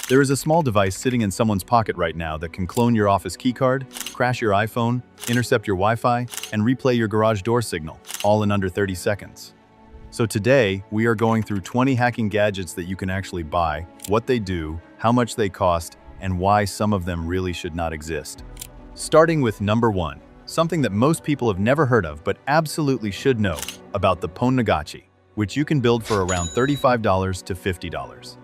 There is a small device sitting in someone's pocket right now that can clone your office keycard, crash your iPhone, intercept your Wi-Fi, and replay your garage door signal, all in under 30 seconds. So today, we are going through 20 hacking gadgets that you can actually buy, what they do, how much they cost, and why some of them really should not exist. Starting with number 1, something that most people have never heard of but absolutely should know about the Ponnagachi, which you can build for around $35 to $50.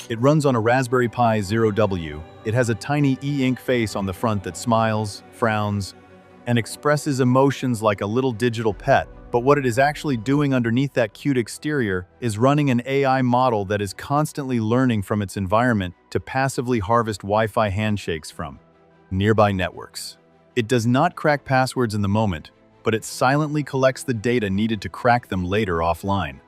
It runs on a Raspberry Pi Zero W. It has a tiny e-ink face on the front that smiles, frowns, and expresses emotions like a little digital pet. But what it is actually doing underneath that cute exterior is running an AI model that is constantly learning from its environment to passively harvest Wi-Fi handshakes from nearby networks. It does not crack passwords in the moment, but it silently collects the data needed to crack them later offline.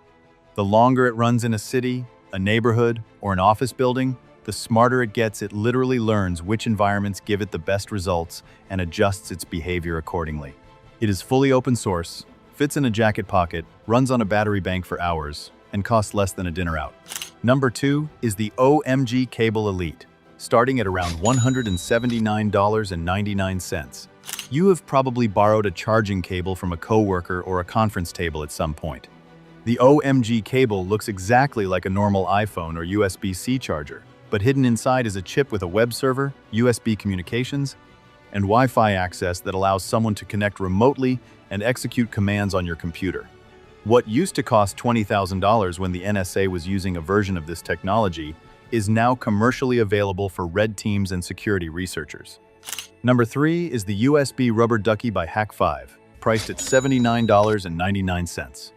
The longer it runs in a city, a neighborhood, or an office building, the smarter it gets. It literally learns which environments give it the best results and adjusts its behavior accordingly. It is fully open source, fits in a jacket pocket, runs on a battery bank for hours, and costs less than a dinner out. Number 2 is the OMG Cable Elite, starting at around $179.99. You have probably borrowed a charging cable from a coworker or a conference table at some point. The OMG cable looks exactly like a normal iPhone or USB-C charger, but hidden inside is a chip with a web server, USB communications, and Wi-Fi access that allows someone to connect remotely and execute commands on your computer. What used to cost $20,000 when the NSA was using a version of this technology is now commercially available for red teams and security researchers. Number 3 is the USB Rubber Ducky by Hack5, priced at $79.99.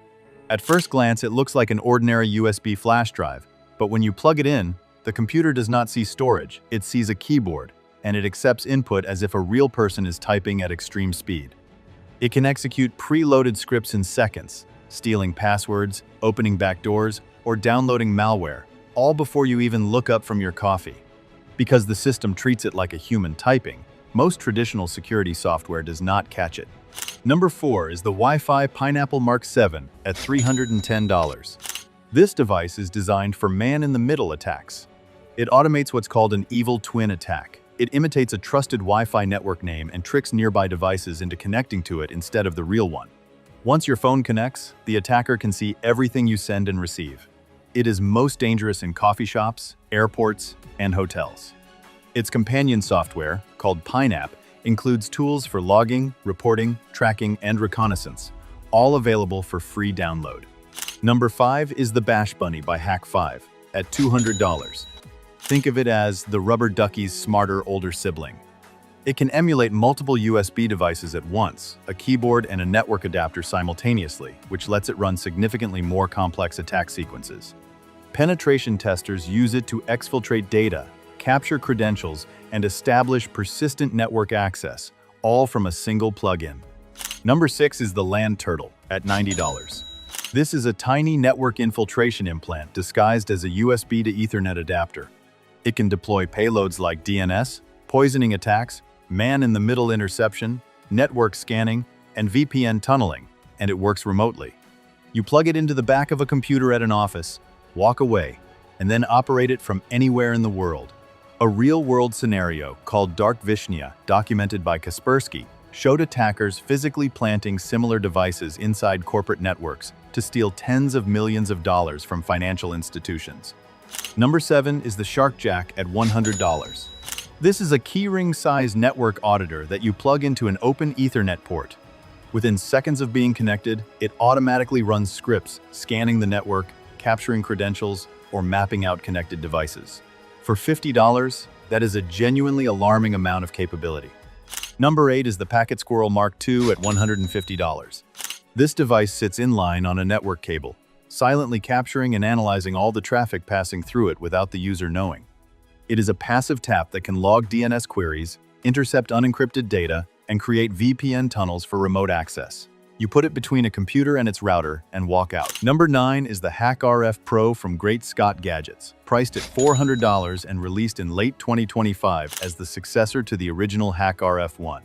At first glance, it looks like an ordinary USB flash drive, but when you plug it in, the computer does not see storage, it sees a keyboard, and it accepts input as if a real person is typing at extreme speed. It can execute preloaded scripts in seconds, stealing passwords, opening backdoors, or downloading malware, all before you even look up from your coffee. Because the system treats it like a human typing, most traditional security software does not catch it. Number 4 is the Wi-Fi Pineapple Mark 7 at $310. This device is designed for man-in-the-middle attacks. It automates what's called an evil twin attack. It imitates a trusted Wi-Fi network name and tricks nearby devices into connecting to it instead of the real one. Once your phone connects, the attacker can see everything you send and receive. It is most dangerous in coffee shops, airports, and hotels. Its companion software, called PineApp, includes tools for logging, reporting, tracking, and reconnaissance, all available for free download. Number 5 is the Bash Bunny by Hack5 at $200. Think of it as the Rubber Ducky's smarter older sibling. It can emulate multiple USB devices at once, a keyboard and a network adapter simultaneously, which lets it run significantly more complex attack sequences. Penetration testers use it to exfiltrate data, capture credentials, and establish persistent network access, all from a single plug-in. Number 6 is the Land Turtle at $90. This is a tiny network infiltration implant disguised as a USB to Ethernet adapter. It can deploy payloads like DNS, poisoning attacks, man-in-the-middle interception, network scanning, and VPN tunneling, and it works remotely. You plug it into the back of a computer at an office, walk away, and then operate it from anywhere in the world. A real-world scenario called Dark Vishnia, documented by Kaspersky, showed attackers physically planting similar devices inside corporate networks to steal tens of millions of dollars from financial institutions. Number 7 is the SharkJack at $100. This is a keyring-sized network auditor that you plug into an open Ethernet port. Within seconds of being connected, it automatically runs scripts, scanning the network, capturing credentials, or mapping out connected devices. For $50, that is a genuinely alarming amount of capability. Number 8 is the Packet Squirrel Mark II at $150. This device sits in line on a network cable, silently capturing and analyzing all the traffic passing through it without the user knowing. It is a passive tap that can log DNS queries, intercept unencrypted data, and create VPN tunnels for remote access. You put it between a computer and its router and walk out. Number 9 is the HackRF Pro from Great Scott Gadgets, priced at $400 and released in late 2025 as the successor to the original HackRF1.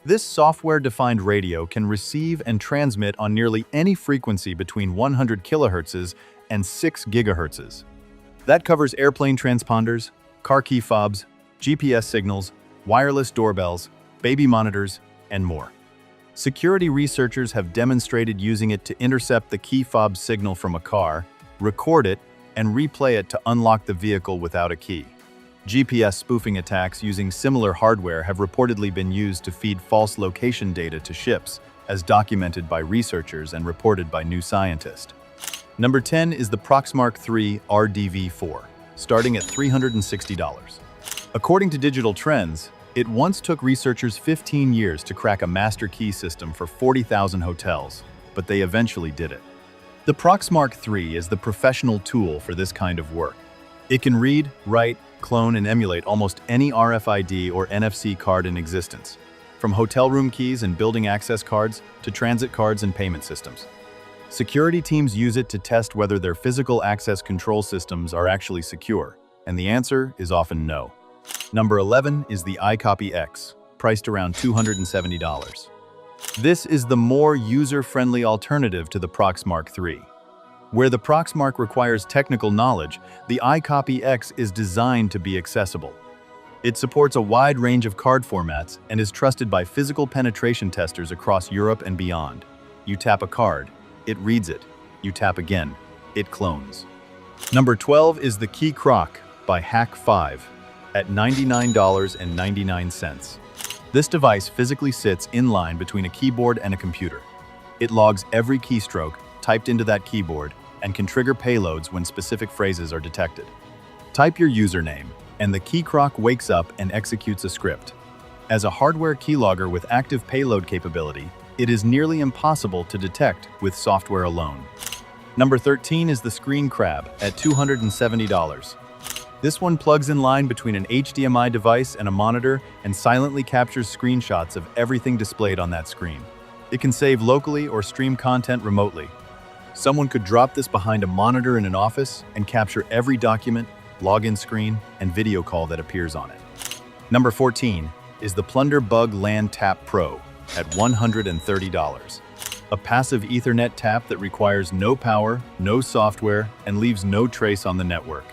This software-defined radio can receive and transmit on nearly any frequency between 100 kHz and 6 GHz. That covers airplane transponders, car key fobs, GPS signals, wireless doorbells, baby monitors, and more. Security researchers have demonstrated using it to intercept the key fob signal from a car, record it, and replay it to unlock the vehicle without a key. GPS spoofing attacks using similar hardware have reportedly been used to feed false location data to ships, as documented by researchers and reported by New Scientist. Number 10 is the Proxmark 3 RDV4, starting at $360. According to Digital Trends, it once took researchers 15 years to crack a master key system for 40,000 hotels, but they eventually did it. The Proxmark 3 is the professional tool for this kind of work. It can read, write, clone, and emulate almost any RFID or NFC card in existence, from hotel room keys and building access cards to transit cards and payment systems. Security teams use it to test whether their physical access control systems are actually secure, and the answer is often no. Number 11 is the iCopy X, priced around $270. This is the more user-friendly alternative to the Proxmark 3. Where the Proxmark requires technical knowledge, the iCopy X is designed to be accessible. It supports a wide range of card formats and is trusted by physical penetration testers across Europe and beyond. You tap a card, it reads it. You tap again, it clones. Number 12 is the Key Croc by Hack5 at $99.99. This device physically sits in line between a keyboard and a computer. It logs every keystroke typed into that keyboard and can trigger payloads when specific phrases are detected. Type your username, and the Key Croc wakes up and executes a script. As a hardware keylogger with active payload capability, it is nearly impossible to detect with software alone. Number 13 is the Screen Crab at $270. This one plugs in line between an HDMI device and a monitor and silently captures screenshots of everything displayed on that screen. It can save locally or stream content remotely. Someone could drop this behind a monitor in an office and capture every document, login screen, and video call that appears on it. Number 14 is the Plunder Bug LAN Tap Pro at $130. A passive Ethernet tap that requires no power, no software, and leaves no trace on the network.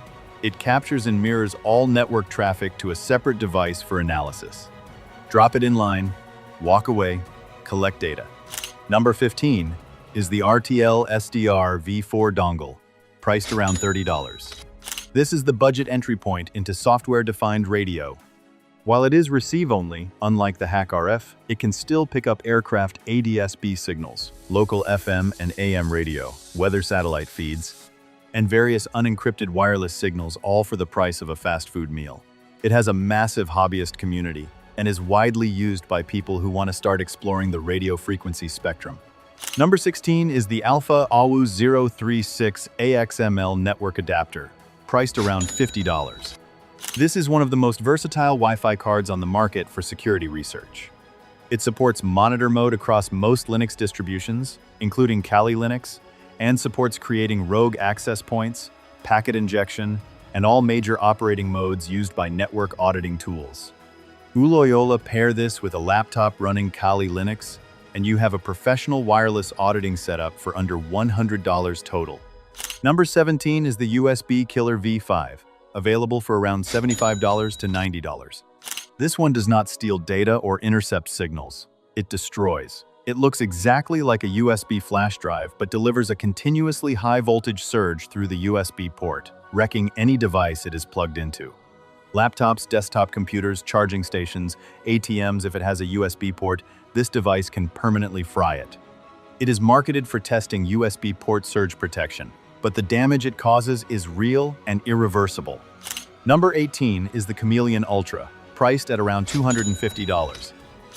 It captures and mirrors all network traffic to a separate device for analysis. Drop it in line, walk away, collect data. Number 15 is the RTL SDR V4 dongle, priced around $30. This is the budget entry point into software-defined radio. While it is receive-only, unlike the Hack RF, it can still pick up aircraft ADS-B signals, local FM and AM radio, weather satellite feeds, and various unencrypted wireless signals, all for the price of a fast food meal. It has a massive hobbyist community and is widely used by people who want to start exploring the radio frequency spectrum. Number 16 is the Alpha AWU 036 AXML network adapter, priced around $50. This is one of the most versatile Wi-Fi cards on the market for security research. It supports monitor mode across most Linux distributions, including Kali Linux, and supports creating rogue access points, packet injection, and all major operating modes used by network auditing tools. Loyola pair this with a laptop running Kali Linux, and you have a professional wireless auditing setup for under $100 total. Number 17 is the USB Killer V5, available for around $75 to $90. This one does not steal data or intercept signals. It destroys. It looks exactly like a USB flash drive, but delivers a continuously high voltage surge through the USB port, wrecking any device it is plugged into. Laptops, desktop computers, charging stations, ATMs if it has a USB port, this device can permanently fry it. It is marketed for testing USB port surge protection, but the damage it causes is real and irreversible. Number 18 is the Chameleon Ultra, priced at around $250.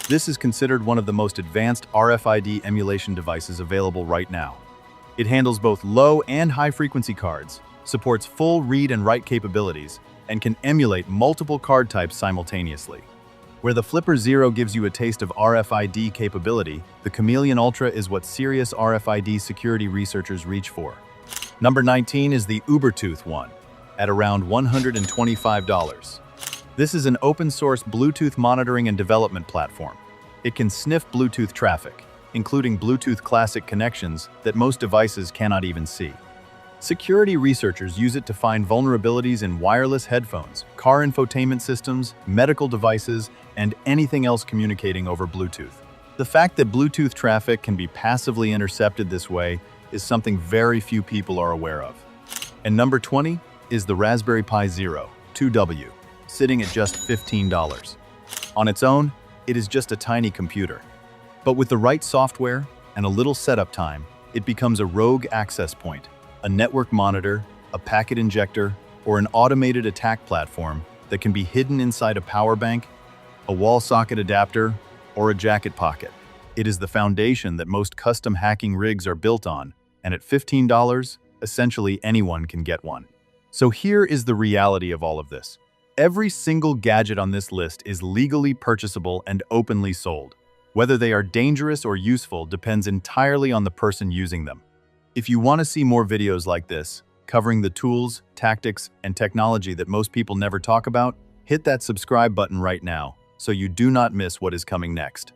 This is considered one of the most advanced RFID emulation devices available right now. It handles both low and high-frequency cards, supports full read and write capabilities, and can emulate multiple card types simultaneously. Where the Flipper Zero gives you a taste of RFID capability, the Chameleon Ultra is what serious RFID security researchers reach for. Number 19 is the Ubertooth one, at around $125. This is an open-source Bluetooth monitoring and development platform. It can sniff Bluetooth traffic, including Bluetooth Classic connections that most devices cannot even see. Security researchers use it to find vulnerabilities in wireless headphones, car infotainment systems, medical devices, and anything else communicating over Bluetooth. The fact that Bluetooth traffic can be passively intercepted this way is something very few people are aware of. And number 20 is the Raspberry Pi Zero 2W, sitting at just $15. On its own, it is just a tiny computer. But with the right software and a little setup time, it becomes a rogue access point, a network monitor, a packet injector, or an automated attack platform that can be hidden inside a power bank, a wall socket adapter, or a jacket pocket. It is the foundation that most custom hacking rigs are built on, and at $15, essentially anyone can get one. So here is the reality of all of this. Every single gadget on this list is legally purchasable and openly sold. Whether they are dangerous or useful depends entirely on the person using them. If you want to see more videos like this, covering the tools, tactics, and technology that most people never talk about, hit that subscribe button right now so you do not miss what is coming next.